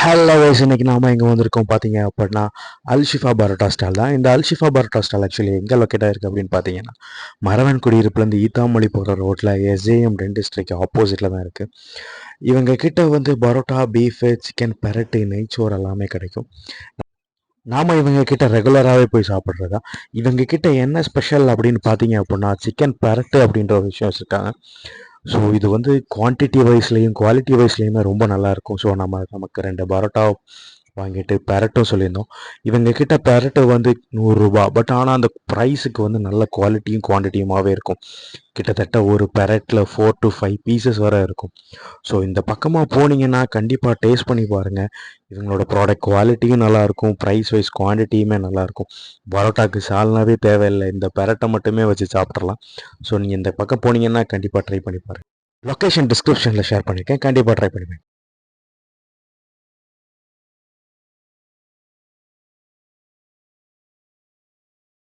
Hello wise இன்னைக்கு நாம எங்கே வந்திருக்கோம் பார்த்தீங்க அப்படின்னா அல்ஷிஃபா பரோட்டா ஸ்டால் தான். இந்த அல்ஷிஃபா பரோட்டா ஸ்டால் ஆக்சுவலி எங்கே லொக்கேட் ஆயிருக்கு அப்படின்னு பார்த்தீங்கன்னா மரவன் குடியிருப்புலேருந்து ஈத்தாமொழி போகிற ரோட்டில் எஸ்ஏஎம் டென்டிஸ்ட்ரிக்கு ஆப்போசிட்டில் தான் இருக்குது. இவங்க கிட்ட வந்து பரோட்டா, பீஃபு, சிக்கன், பெரட்டு, நெய்ச்சோறு எல்லாமே கிடைக்கும். நாம் இவங்க கிட்ட ரெகுலராகவே போய் சாப்பிட்றதா. இவங்க கிட்ட என்ன ஸ்பெஷல் அப்படின்னு பார்த்தீங்க அப்படின்னா சிக்கன் பெரட்டு அப்படின்ற ஒரு விஷயம் வச்சுருக்காங்க. ஸோ இது வந்து குவான்டிட்டி வைஸ்லேயும் குவாலிட்டி வைஸ்லேயுமே ரொம்ப நல்லாயிருக்கும். ஸோ நமக்கு 2 பரோட்டா வாங்கிட்டு பெரட்டும் சொல்லியிருந்தோம். இவங்க கிட்ட பெரட்டு வந்து ₹100. பட் ஆனால் அந்த ப்ரைஸுக்கு வந்து நல்ல குவாலிட்டியும் குவான்டிட்டியுமாகவே இருக்கும். கிட்டத்தட்ட ஒரு பெரட்டில் 4 to 5 பீசஸ் வரை இருக்கும். ஸோ இந்த பக்கமாக போனீங்கன்னா கண்டிப்பாக டேஸ்ட் பண்ணி பாருங்கள். இவங்களோட ப்ராடக்ட் குவாலிட்டியும் நல்லாயிருக்கும், ப்ரைஸ் வைஸ் குவான்டிட்டியுமே நல்லாயிருக்கும். பரோட்டாக்கு சால்னாவே தேவையில்லை, இந்த பெரட்டை மட்டுமே வச்சு சாப்பிட்றலாம். ஸோ நீங்கள் இந்த பக்கம் போனீங்கன்னா கண்டிப்பாக ட்ரை பண்ணி பாருங்கள். லொக்கேஷன் டிஸ்கிரிப்ஷனில் ஷேர் பண்ணியிருக்கேன், கண்டிப்பாக ட்ரை பண்ணி பாருங்க.